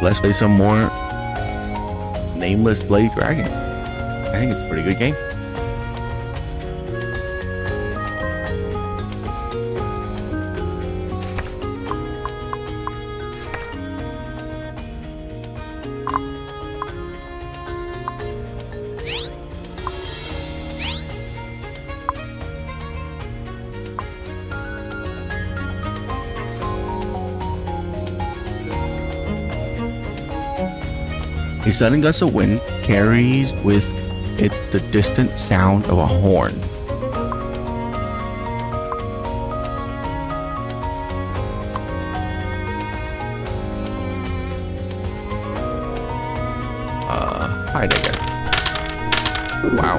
let's play some more Nameless Blade Dragon. I think it's a pretty good game. A sudden gust of wind carries with it the distant sound of a horn. Hide, I guess. Wow,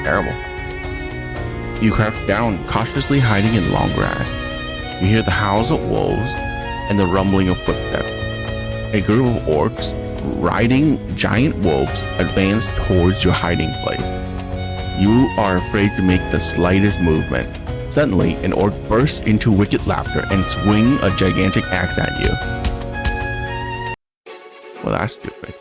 terrible. You crouch down, cautiously hiding in long grass. You hear the howls of wolves and the rumbling of footsteps. A group of orcs riding giant wolves advance towards your hiding place. You are afraid to make the slightest movement. Suddenly, an orc bursts into wicked laughter and swings a gigantic axe at you. Well, that's stupid.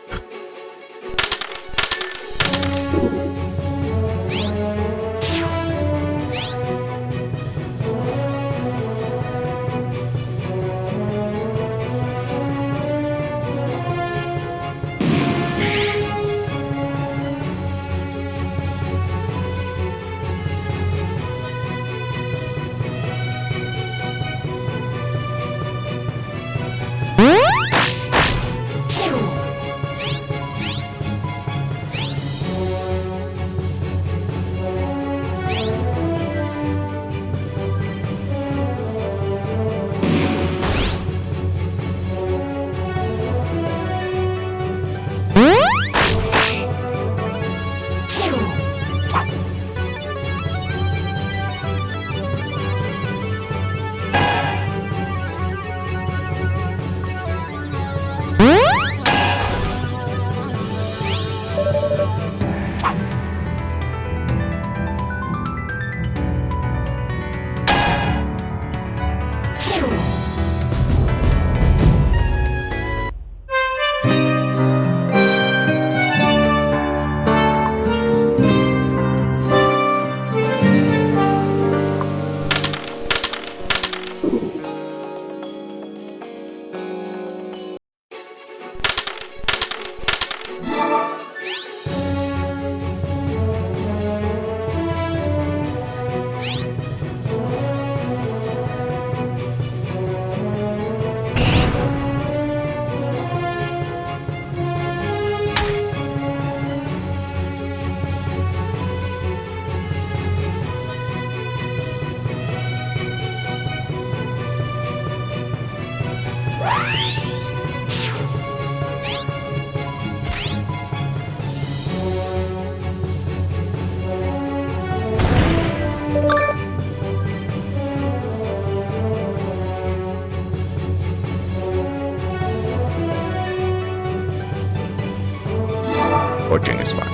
Torching is fun.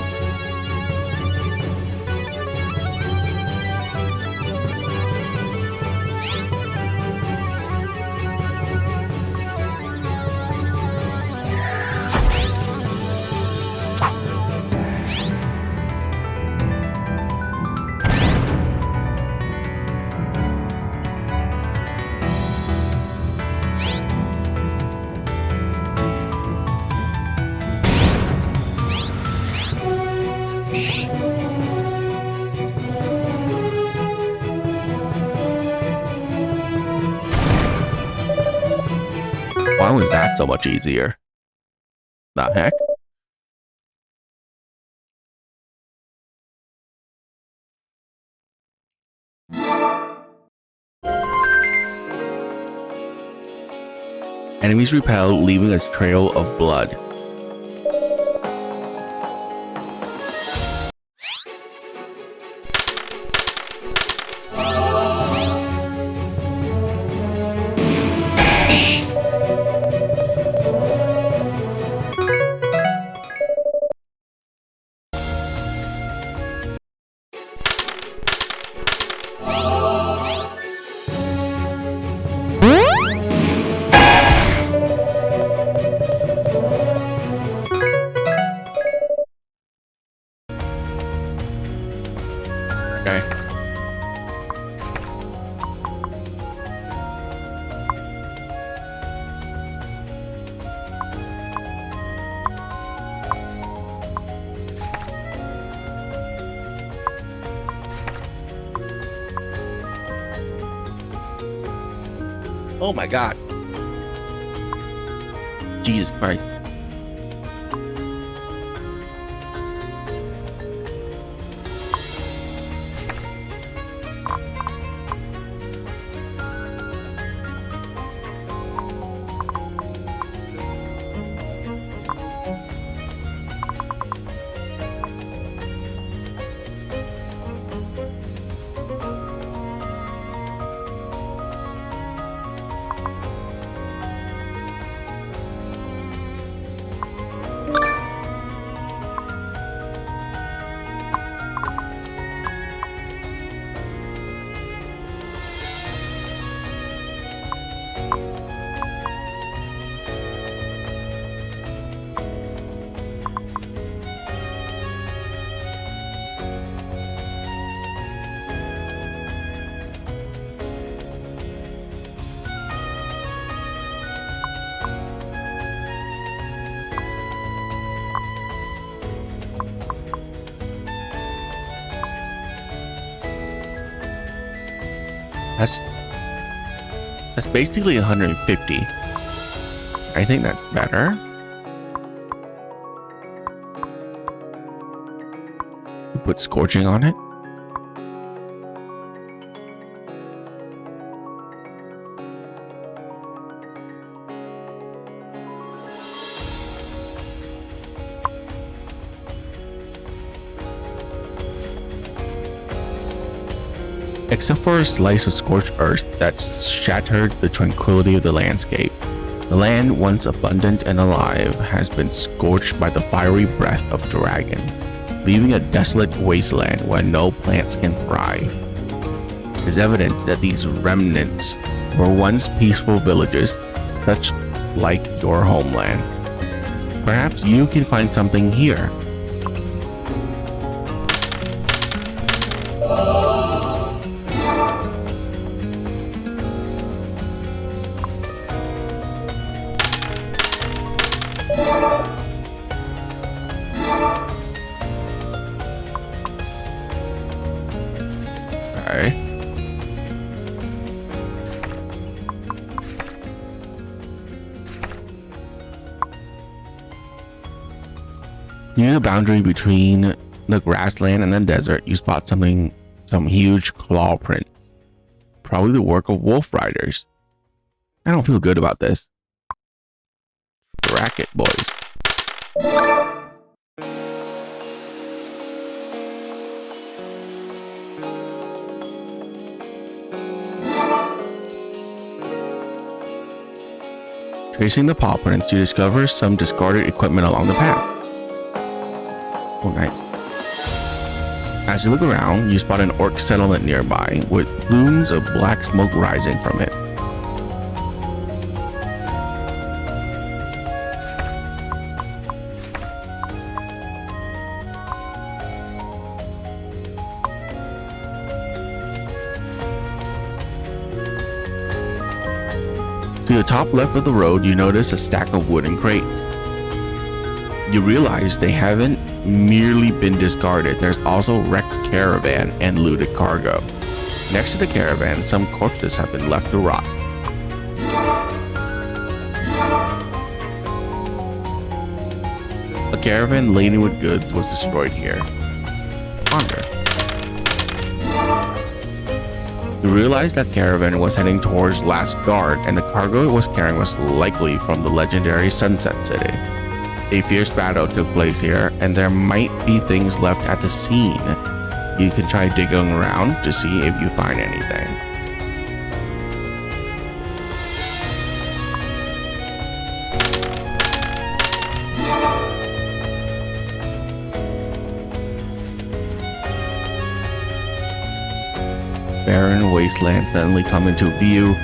Why was that so much easier? The heck? Enemies repel, leaving a trail of blood. Oh my god. Jesus Christ. That's basically 150. I think that's better. We put scorching on it. Except for a slice of scorched earth that shattered the tranquility of the landscape. The land, once abundant and alive, has been scorched by the fiery breath of dragons, leaving a desolate wasteland where no plants can thrive. It is evident that these remnants were once peaceful villages, such like your homeland. Perhaps you can find something here. Near the boundary between the grassland and the desert, you spot some huge claw prints. Probably the work of wolf riders. I don't feel good about this. Racket boys. Tracing the paw prints, you discover some discarded equipment along the path. Oh, nice. As you look around, you spot an orc settlement nearby with plumes of black smoke rising from it. To the top left of the road, you notice a stack of wooden crates. You realize they haven't merely been discarded. There's also wrecked caravan and looted cargo. Next to the caravan, some corpses have been left to rot. A caravan laden with goods was destroyed here. Ponder. You realize that caravan was heading towards Last Guard, and the cargo it was carrying was likely from the legendary Sunset City. A fierce battle took place here, and there might be things left at the scene. You can try digging around to see if you find anything. Barren wastelands suddenly come into view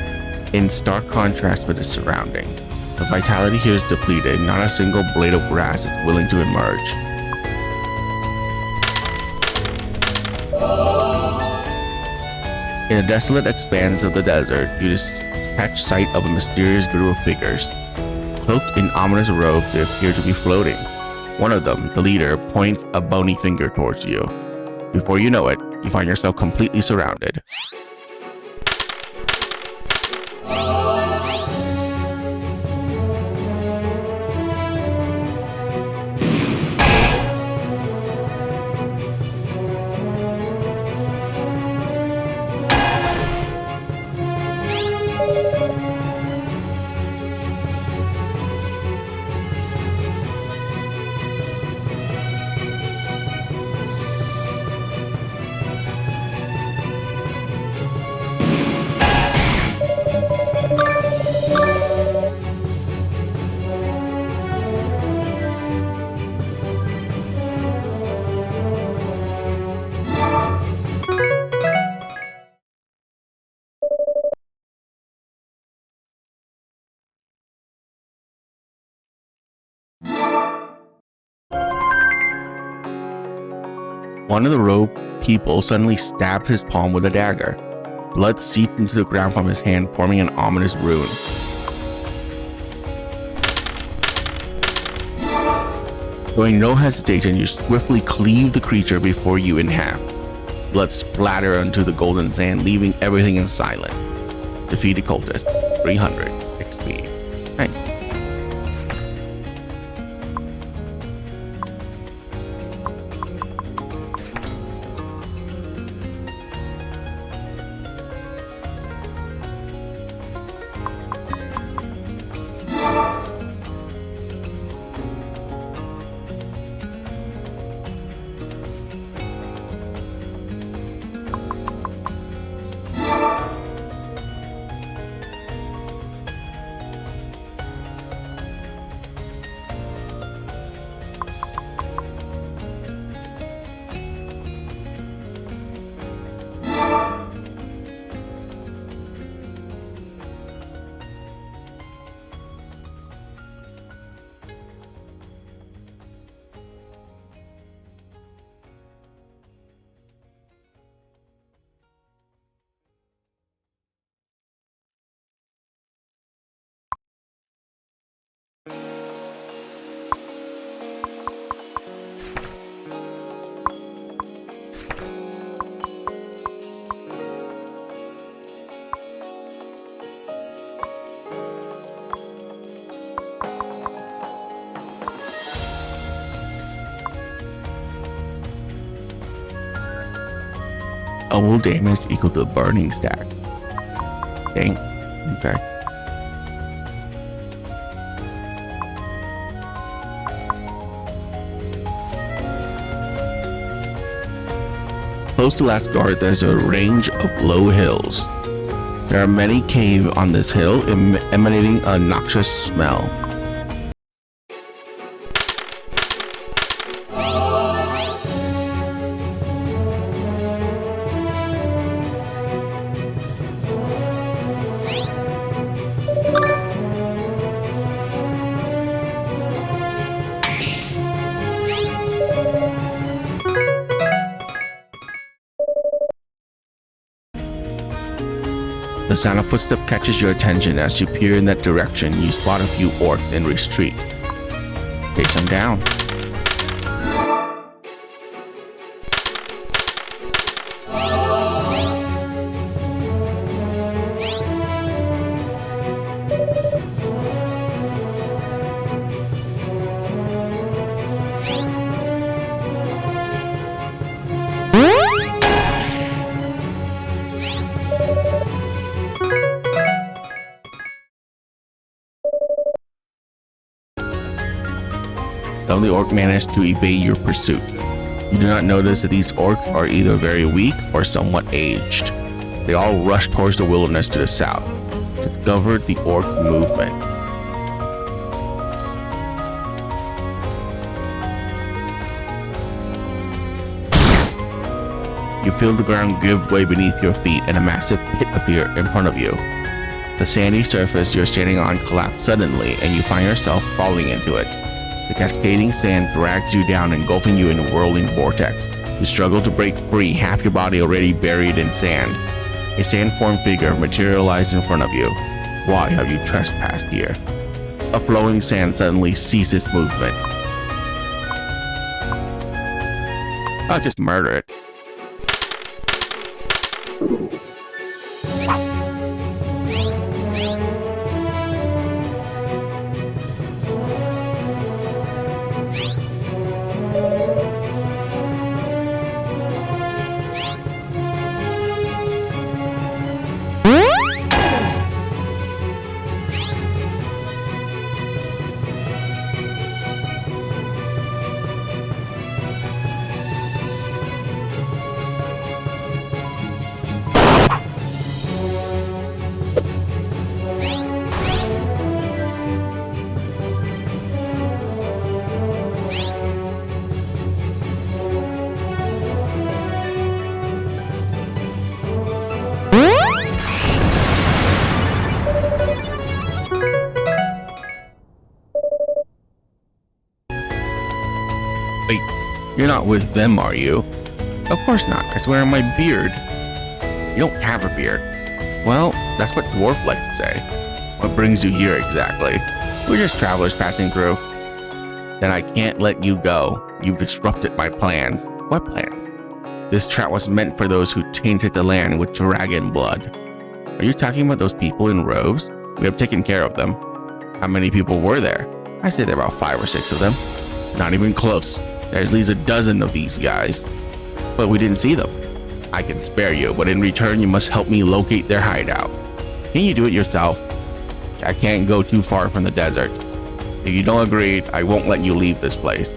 in stark contrast with the surroundings. The vitality here is depleted. Not a single blade of grass is willing to emerge. In the desolate expanse of the desert, you just catch sight of a mysterious group of figures. Cloaked in ominous robes, they appear to be floating. One of them, the leader, points a bony finger towards you. Before you know it, you find yourself completely surrounded. One of the rogue people suddenly stabbed his palm with a dagger. Blood seeped into the ground from his hand, forming an ominous rune. Showing no hesitation, you swiftly cleave the creature before you in half. Blood splattered onto the golden sand, leaving everything in silence. Defeated cultist, 300 XP. Nice. Double damage equal to burning stack. Dang. Okay. Close to Last Guard, there's a range of low hills. There are many caves on this hill, emanating a noxious smell. The sound of footsteps catches your attention. As you peer in that direction, you spot a few orcs in retreat. Chase them down. Some of the orcs manage to evade your pursuit. You do not notice that these orcs are either very weak or somewhat aged. They all rush towards the wilderness to the south. Discover the orc movement. You feel the ground give way beneath your feet and a massive pit appear in front of you. The sandy surface you're standing on collapses suddenly and you find yourself falling into it. The cascading sand drags you down, engulfing you in a whirling vortex. You struggle to break free, half your body already buried in sand. A sand-formed figure materialized in front of you. Why have you trespassed here? A flowing sand suddenly ceases movement. I'll just murder it. Wait, you're not with them, are you? Of course not. I swear on my beard. You don't have a beard. Well, that's what dwarf like to say. What brings you here exactly? We're just travelers passing through. Then I can't let you go. You've disrupted my plans. What plans? This trap was meant for those who tainted the land with dragon blood. Are you talking about those people in robes? We have taken care of them. How many people were there? I say there are about 5 or 6 of them. Not even close. There's at least a dozen of these guys. But we didn't see them. I can spare you, but in return you must help me locate their hideout. Can you do it yourself? I can't go too far from the desert. If you don't agree, I won't let you leave this place.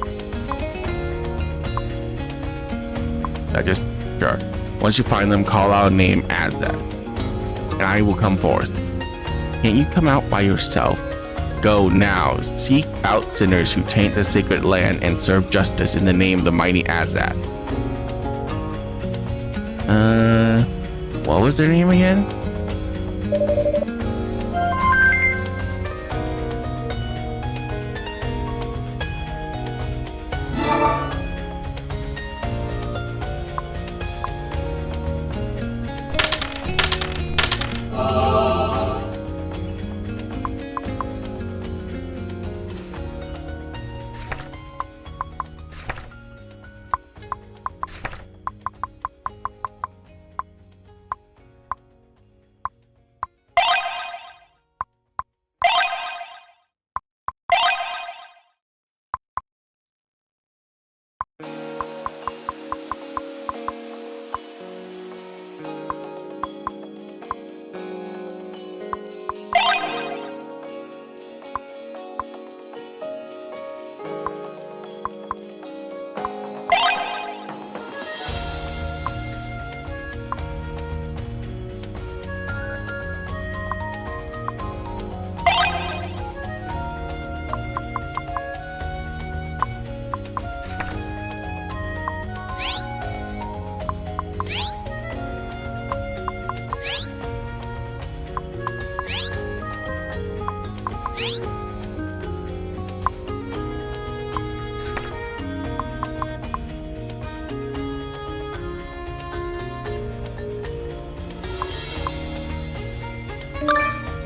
Sure. Once you find them, call out a name as that, and I will come forth. Can't you come out by yourself? Go now. Seek out sinners who taint the sacred land and serve justice in the name of the mighty Azat. What was their name again?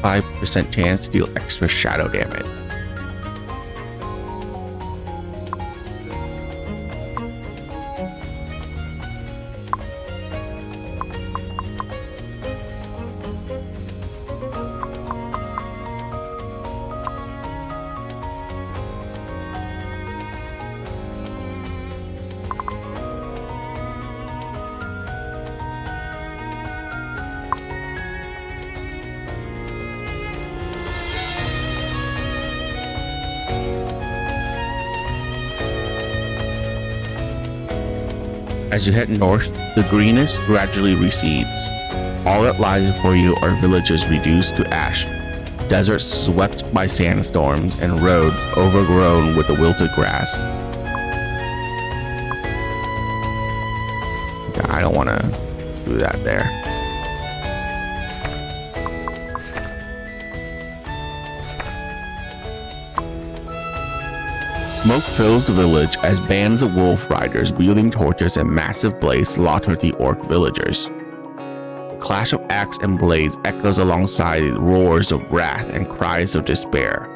5% chance to deal extra shadow damage. As you head north, the greenness gradually recedes. All that lies before you are villages reduced to ash, deserts swept by sandstorms, and roads overgrown with the wilted grass. I don't want to do that there. Smoke fills the village as bands of wolf riders wielding torches and massive blades slaughter the orc villagers. The clash of axe and blades echoes alongside roars of wrath and cries of despair.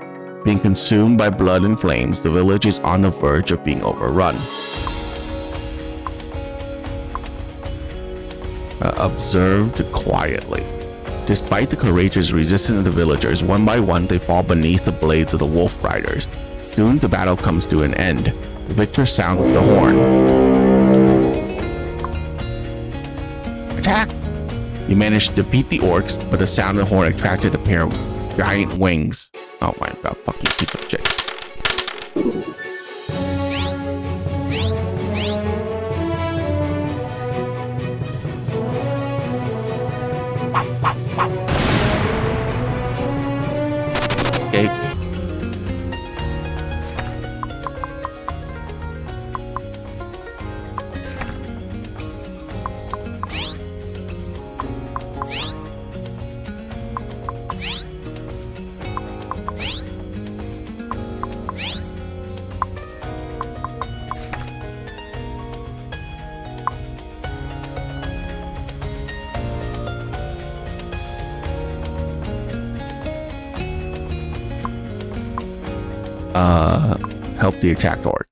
Being consumed by blood and flames, the village is on the verge of being overrun. Observed quietly. Despite the courageous resistance of the villagers, one by one they fall beneath the blades of the wolf riders. Soon the battle comes to an end. The victor sounds the horn. Attack! You managed to defeat the orcs, but the sound of the horn attracted a pair of giant wings. Oh my god, fucking piece of shit. Okay. help the attacked orcs.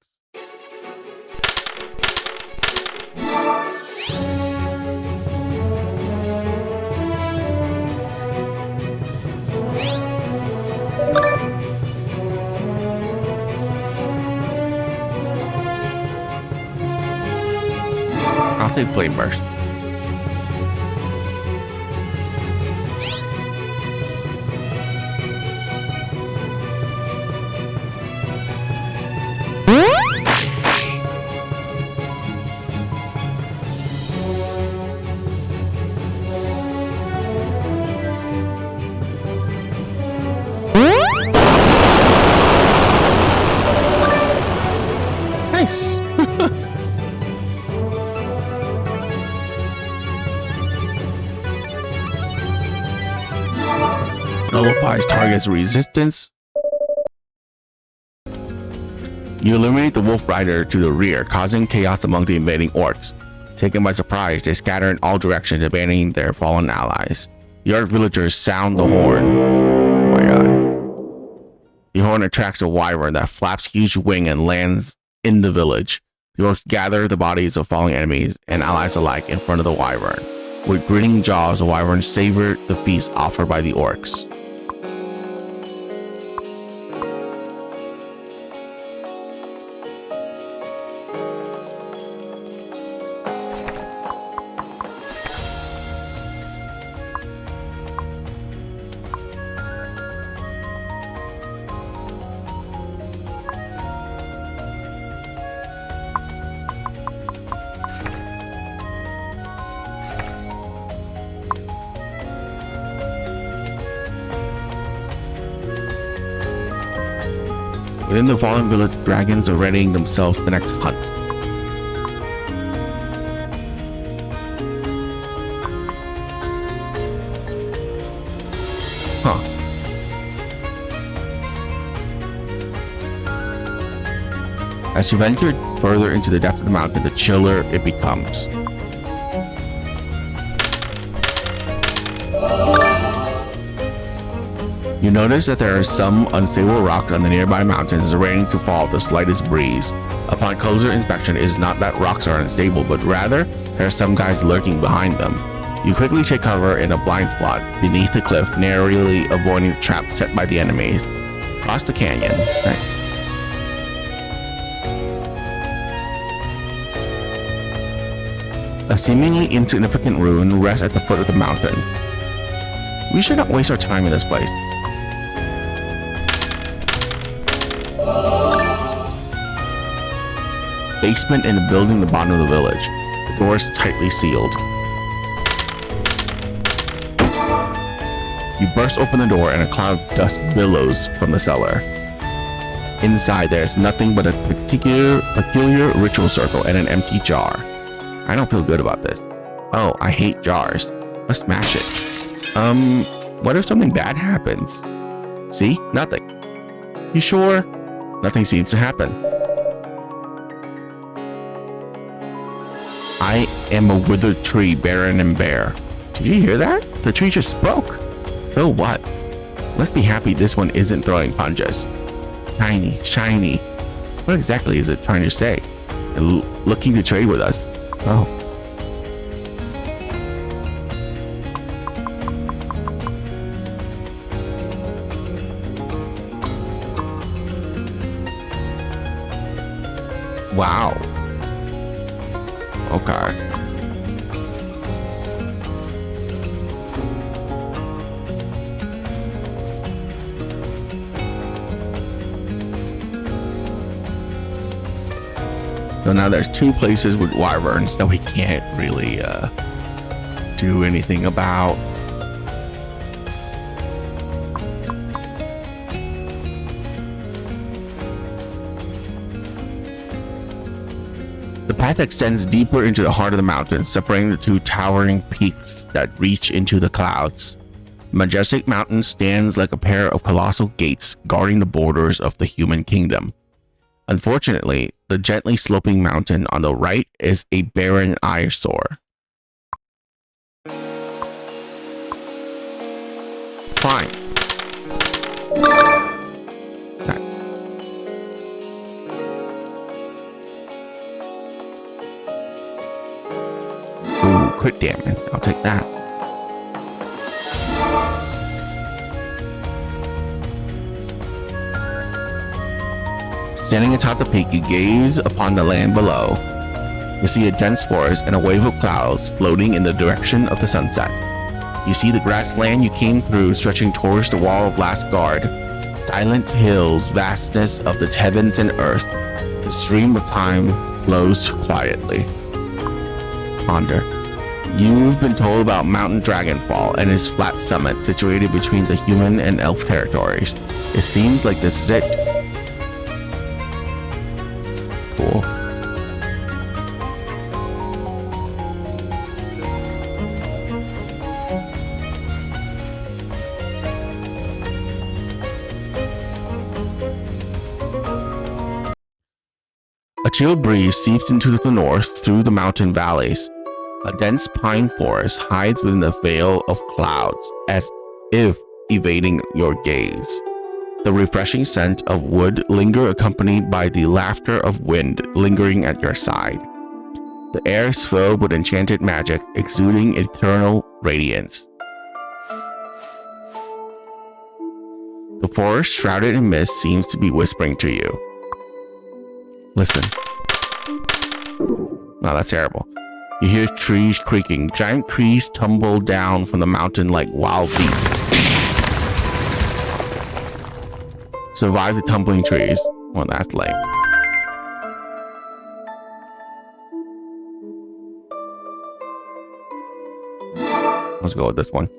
I'll take Flame Burst. Nice. Nullifies target's resistance. You eliminate the Wolf Rider to the rear, causing chaos among the invading orcs. Taken by surprise, they scatter in all directions, abandoning their fallen allies. The orc villagers sound the horn. Oh my god. The horn attracts a wyvern that flaps huge wing and lands in the village. The orcs gather the bodies of fallen enemies and allies alike in front of the wyvern. With grinning jaws, the wyvern savor the feast offered by the orcs. Within the fallen village, dragons are readying themselves for the next hunt. Huh. As you venture further into the depth of the mountain, the chiller it becomes. You notice that there are some unstable rocks on the nearby mountains ready to fall at the slightest breeze. Upon closer inspection, it is not that rocks are unstable, but rather there are some guys lurking behind them. You quickly take cover in a blind spot beneath the cliff, narrowly avoiding the trap set by the enemies. Cross the canyon. Right. A seemingly insignificant ruin rests at the foot of the mountain. We should not waste our time in this place. Basement in the building at the bottom of the village. The door is tightly sealed. You burst open the door and a cloud of dust billows from the cellar. Inside there is nothing but a peculiar ritual circle and an empty jar. I don't feel good about this. Oh, I hate jars. Let's smash it. What if something bad happens? See? Nothing. You sure? Nothing seems to happen. I am a withered tree, barren and bare. Did you hear that? The tree just spoke. So what? Let's be happy this one isn't throwing punches. Shiny, shiny. What exactly is it trying to say? Looking to trade with us. Oh. Wow. Okay. So now there's two places with wyverns that we can't really do anything about. The path extends deeper into the heart of the mountain, separating the two towering peaks that reach into the clouds. The majestic mountain stands like a pair of colossal gates guarding the borders of the human kingdom. Unfortunately, the gently sloping mountain on the right is a barren eyesore. Fine. crit damage. I'll take that. Standing atop the peak, you gaze upon the land below. You see a dense forest and a wave of clouds floating in the direction of the sunset. You see the grassland you came through stretching towards the wall of Last Guard. Silent hills, vastness of the heavens and earth. The stream of time flows quietly. Ponder. You've been told about Mountain Dragonfall and its flat summit situated between the human and elf territories. It seems like this is it. Cool. A chill breeze seeps into the north through the mountain valleys. A dense pine forest hides within the veil of clouds, as if evading your gaze. The refreshing scent of wood linger accompanied by the laughter of wind lingering at your side. The air is filled with enchanted magic, exuding eternal radiance. The forest, shrouded in mist, seems to be whispering to you. Listen. No, that's terrible. You hear trees creaking. Giant trees tumble down from the mountain like wild beasts. Survive the tumbling trees. Well, that's lame. Let's go with this one.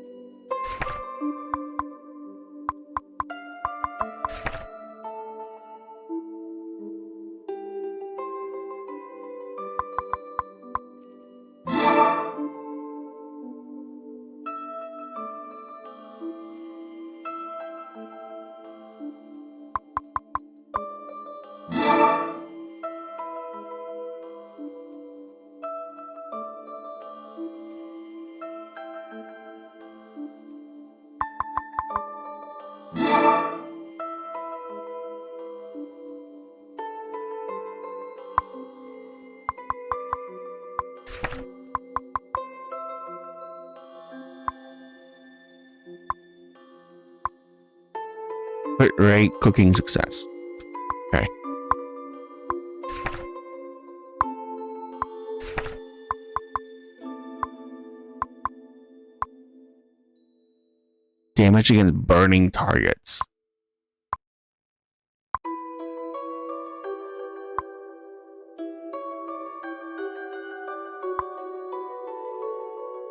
Crit rate cooking success. Okay. Damage against burning targets.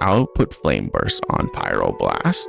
I'll put Flame Burst on Pyroblast.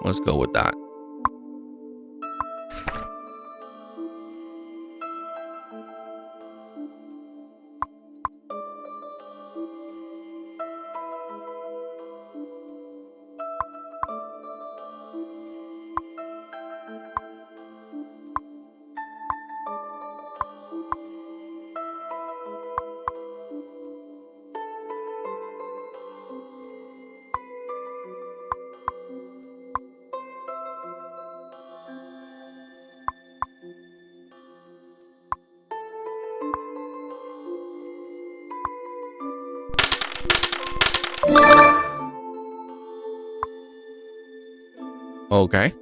Let's go with that. Okay.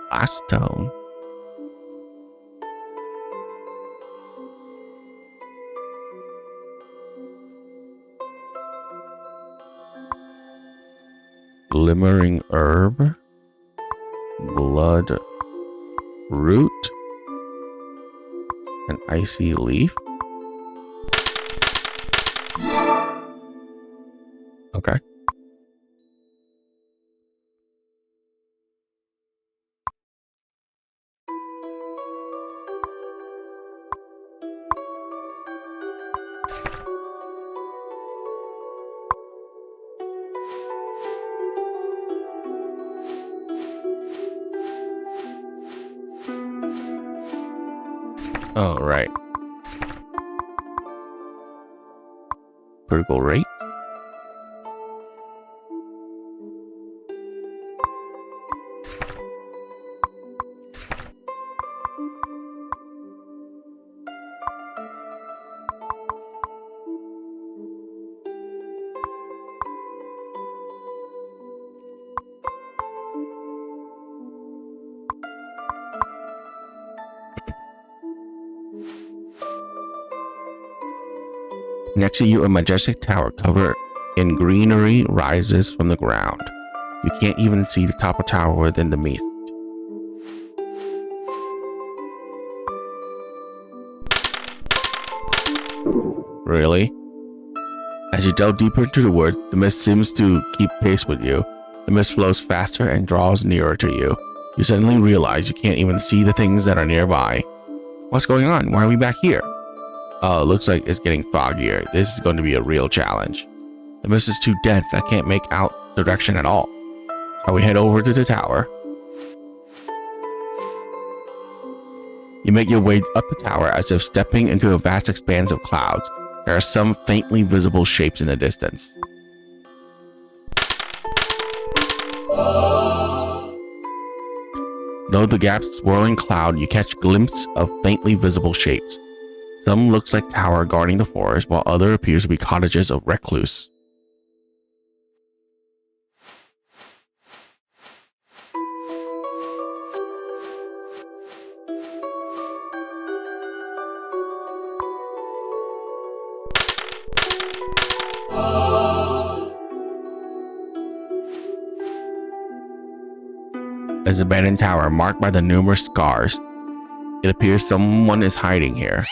Last stone. Glimmering herb. Blood root. An icy leaf. Okay. Oh, right. Critical rate. Next to you, a majestic tower covered in greenery rises from the ground. You can't even see the top of the tower within the mist. Really? As you delve deeper into the woods, the mist seems to keep pace with you. The mist flows faster and draws nearer to you. You suddenly realize you can't even see the things that are nearby. What's going on? Why are we back here? Oh, it looks like it's getting foggier. This is going to be a real challenge. The mist is too dense. I can't make out the direction at all. So we head over to the tower. You make your way up the tower as if stepping into a vast expanse of clouds. There are some faintly visible shapes in the distance. Though the gap's swirling cloud, you catch glimpses of faintly visible shapes. Some looks like tower guarding the forest, while other appears to be cottages of recluse. As abandoned tower marked by the numerous scars, it appears someone is hiding here.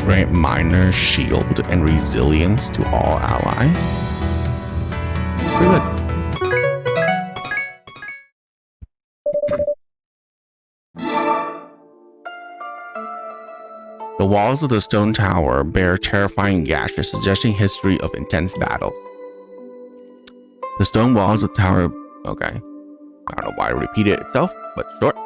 Grant minor shield and resilience to all allies. Pretty good. The walls of the stone tower bear terrifying gashes suggesting history of intense battles. The stone walls of the tower... Okay. I don't know why I repeated itself, but short.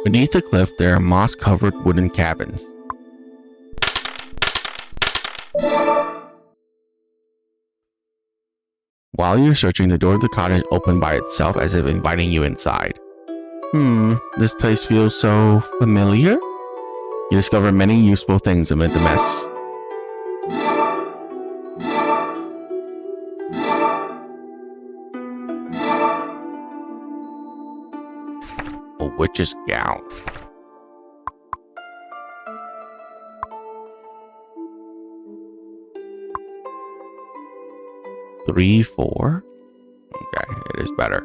Beneath the cliff, there are moss-covered wooden cabins. While you're searching, the door of the cottage opened by itself as if inviting you inside. This place feels so familiar? You discover many useful things amid the mess. A witch's gown. Three, 4. Okay, it is better.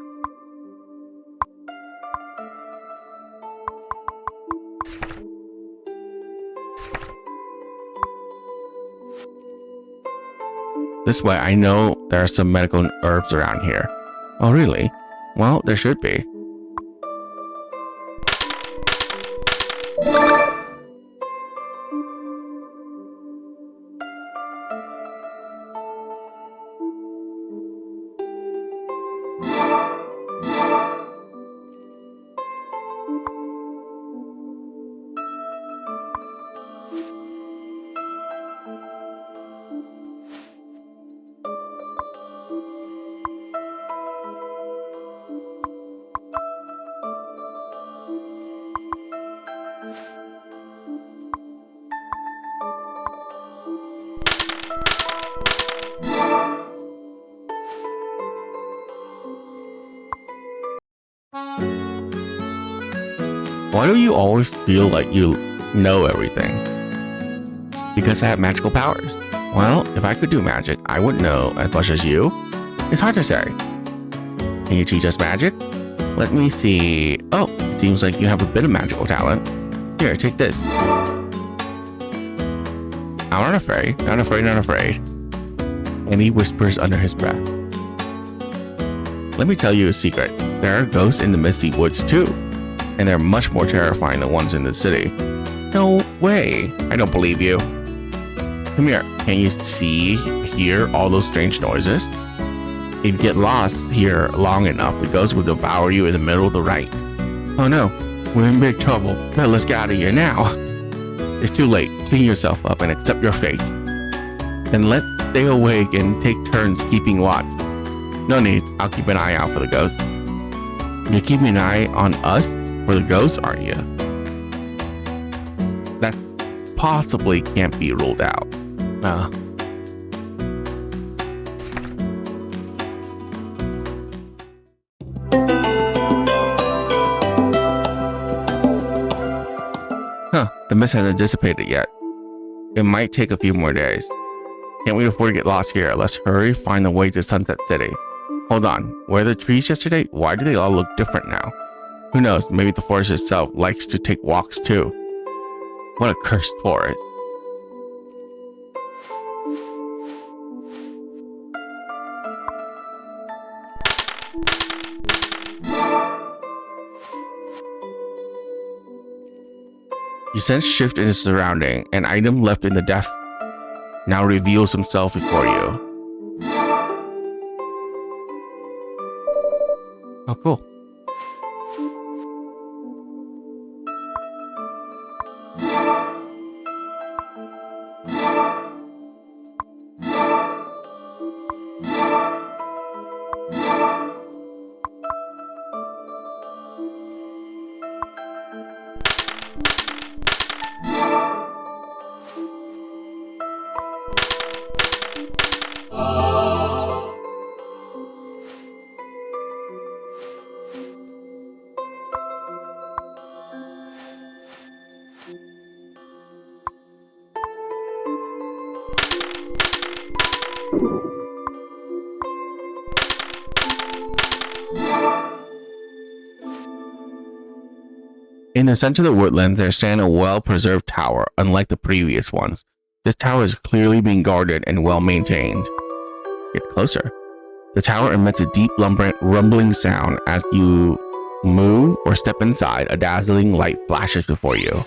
This way, I know there are some medical herbs around here. Oh, really? Well, there should be. Why do you always feel like you know everything? Because I have magical powers. Well, if I could do magic, I would know as much as you. It's hard to say. Can you teach us magic? Let me see. Oh, it seems like you have a bit of magical talent. Here, take this. I'm not afraid, not afraid, not afraid. And he whispers under his breath. Let me tell you a secret. There are ghosts in the misty woods too. And they're much more terrifying than ones in the city. No way. I don't believe you. Come here. Can you hear all those strange noises? If you get lost here long enough, the ghost will devour you in the middle of the night. Oh no, we're in big trouble. Let's get out of here now. It's too late. Clean yourself up and accept your fate. And let's stay awake and take turns keeping watch. No need. I'll keep an eye out for the ghost. You're keeping an eye on us? For the ghosts, aren't you? That possibly can't be ruled out. The mist hasn't dissipated yet. It might take a few more days. Can't wait before we get lost here. Let's hurry, find the way to Sunset City. Hold on, were the trees yesterday? Why do they all look different now? Who knows, maybe the forest itself likes to take walks too. What a cursed forest. You sense shift in the surrounding. An item left in the desk now reveals himself before you. Oh, cool. In the center of the woodlands, there stands a well-preserved tower, unlike the previous ones. This tower is clearly being guarded and well-maintained. Get closer. The tower emits a deep rumbling sound as you move or step inside. A dazzling light flashes before you.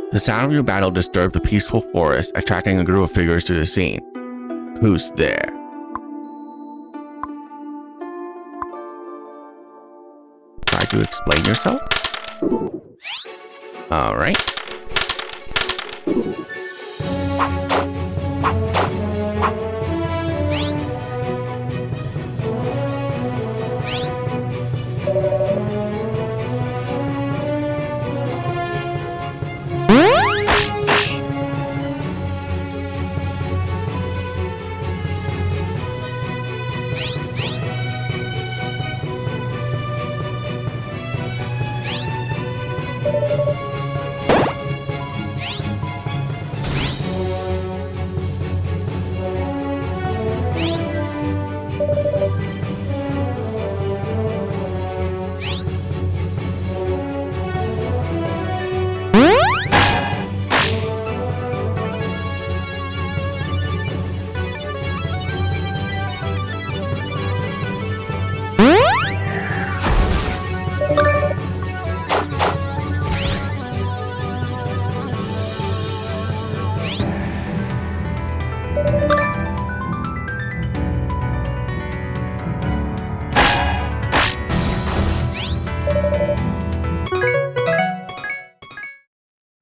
The sound of your battle disturbed the peaceful forest, attracting a group of figures to the scene. Who's there? Try to explain yourself? Alright.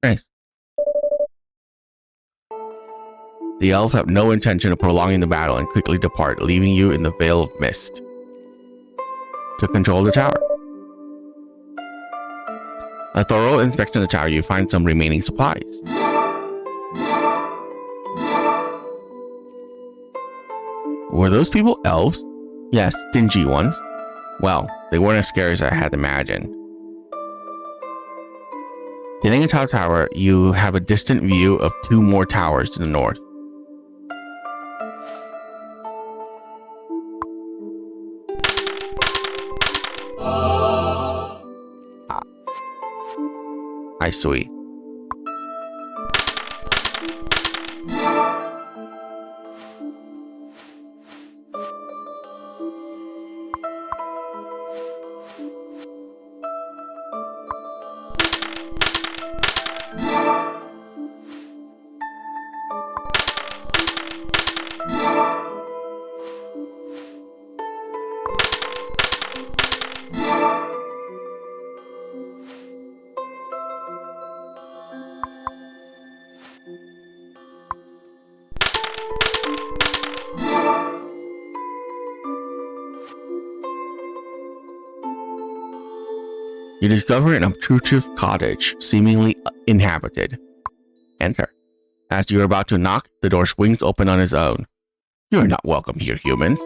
Nice. The elves have no intention of prolonging the battle and quickly depart, leaving you in the Veil of Mist to control the tower. A thorough inspection of the tower, you find some remaining supplies. Were those people elves? Yes, stingy ones. Well, they weren't as scary as I had imagined. Sitting atop the tower, you have a distant view of two more towers to the north. I see. You discover an obtrusive cottage, seemingly inhabited. Enter. As you are about to knock, the door swings open on its own. You are not welcome here, humans.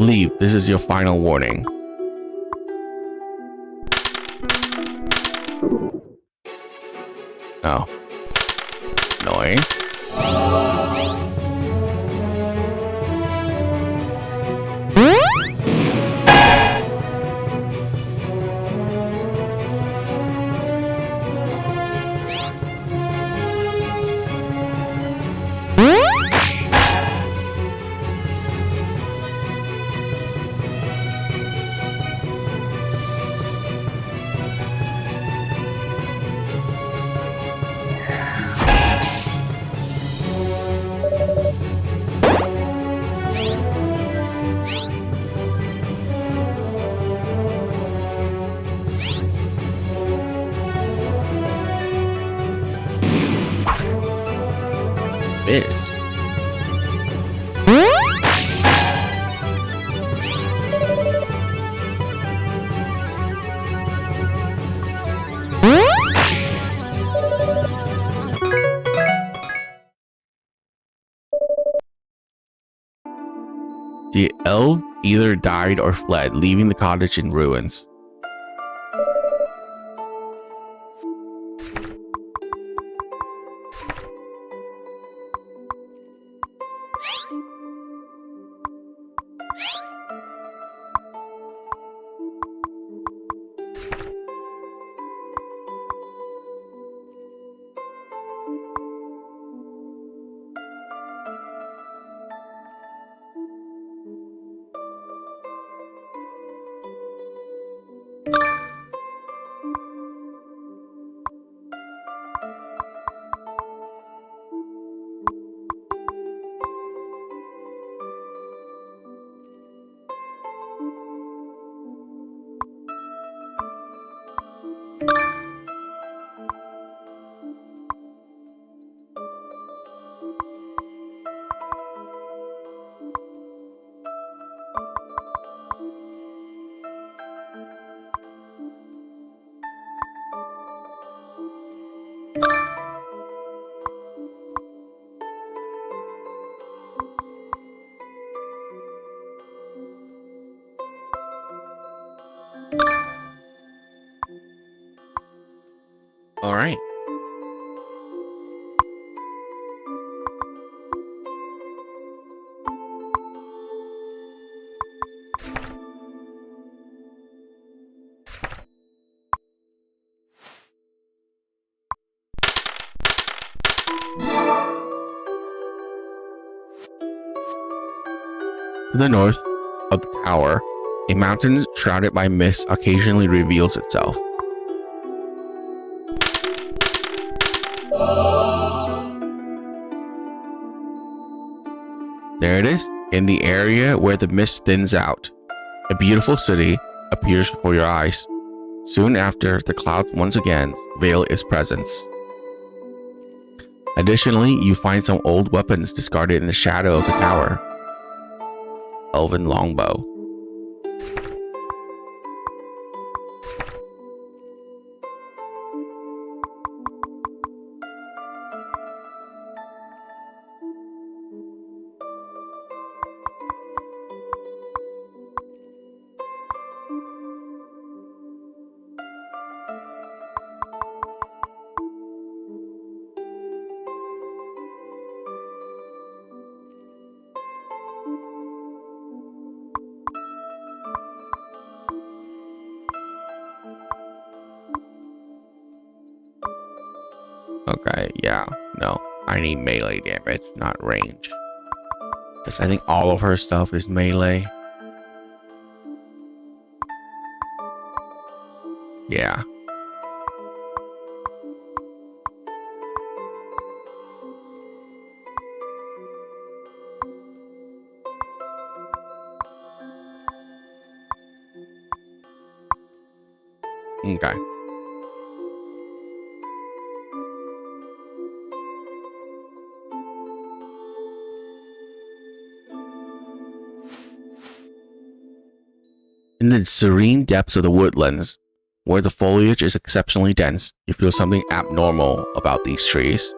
Leave. This is your final warning. Oh. Annoying. Miss. The elf either died or fled, leaving the cottage in ruins. All right. To the north of the tower, a mountain shrouded by mist occasionally reveals itself. There it is, in the area where the mist thins out. A beautiful city appears before your eyes. Soon after, the clouds once again veil its presence. Additionally, you find some old weapons discarded in the shadow of the tower. Elven longbow. Okay, yeah, no. I need melee damage, not range. Because I think all of her stuff is melee. Yeah. Okay. In the serene depths of the woodlands, where the foliage is exceptionally dense, you feel something abnormal about these trees.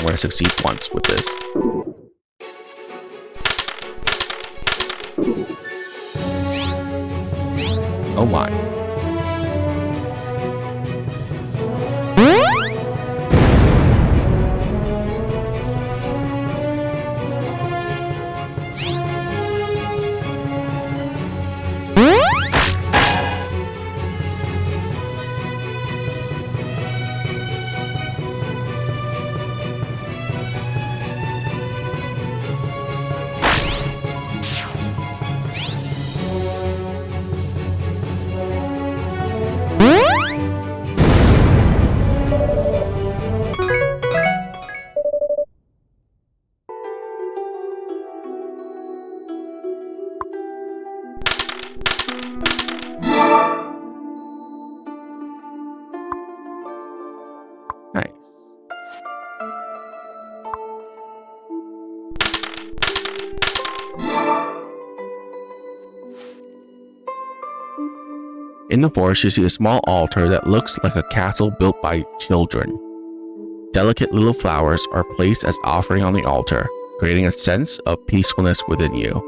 I'm going to succeed once with this. Oh my. Nice. In the forest, you see a small altar that looks like a castle built by children. Delicate little flowers are placed as offering on the altar, creating a sense of peacefulness within you.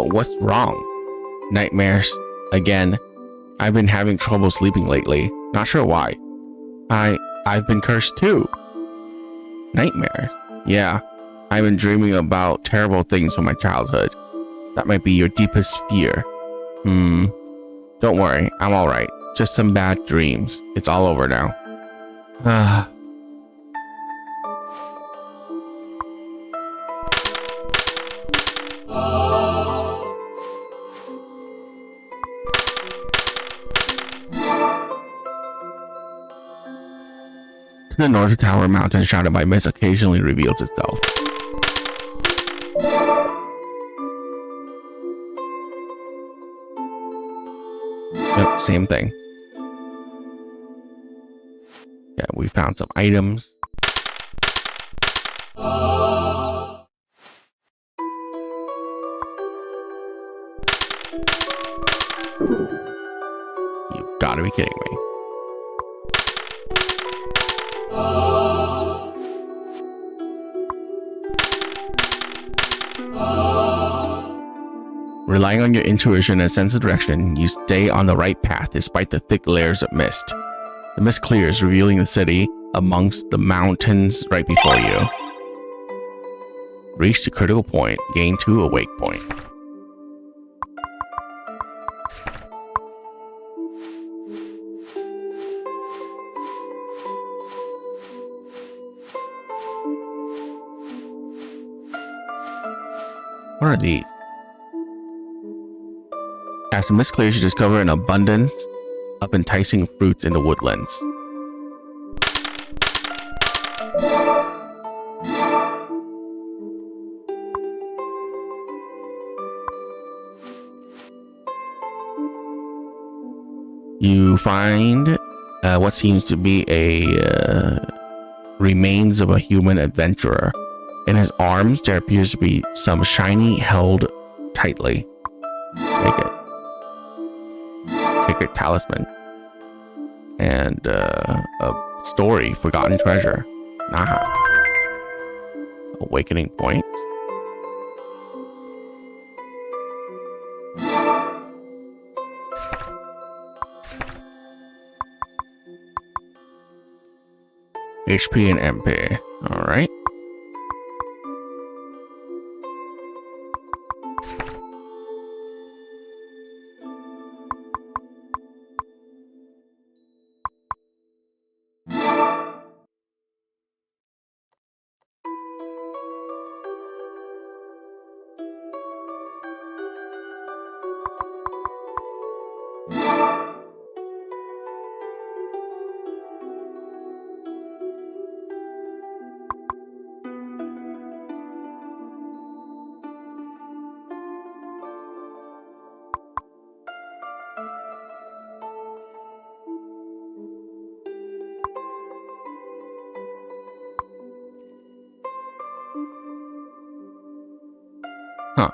What's wrong? Nightmares. Again. I've been having trouble sleeping lately. Not sure why. I've been cursed too. Nightmares? Yeah. I've been dreaming about terrible things from my childhood. That might be your deepest fear. Don't worry, I'm alright. Just some bad dreams. It's all over now. The North Tower mountain shrouded by mist occasionally reveals itself. Yep, same thing. Yeah, we found some items. You've got to be kidding me. Relying on your intuition and sense of direction, you stay on the right path despite the thick layers of mist. The mist clears, revealing the city amongst the mountains right before you. Reach the critical point, gain 2 awake point. What are these? As the mist clears, you discover an abundance of enticing fruits in the woodlands. You find what seems to be a remains of a human adventurer. In his arms, there appears to be some shiny held tightly. Take it. Sacred talisman. And a story, forgotten treasure. Nah. Awakening points. HP and MP. All right. Huh.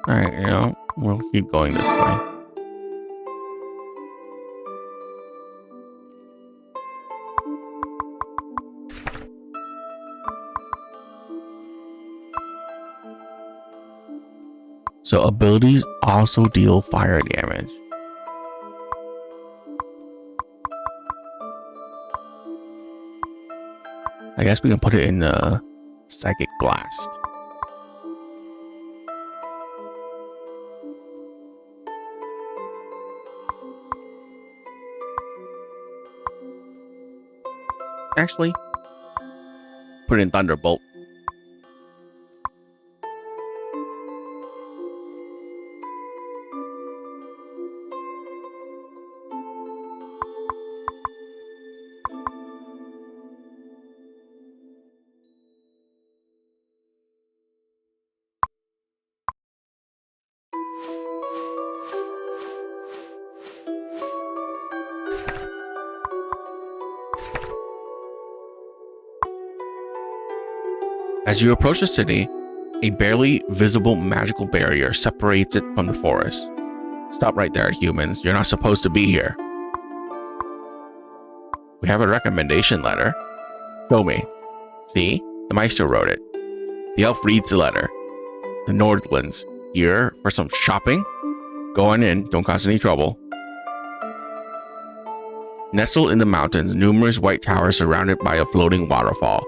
All right, we'll keep going this way. So abilities also deal fire damage. I guess we can put it in the Psychic Blast. Actually, put in Thunderbolt. As you approach the city, a barely visible magical barrier separates it from the forest. Stop right there, humans. You're not supposed to be here. We have a recommendation letter. Show me. See? The Meister wrote it. The elf reads the letter. The Nordlands, here for some shopping? Go on in, don't cause any trouble. Nestled in the mountains, numerous white towers surrounded by a floating waterfall.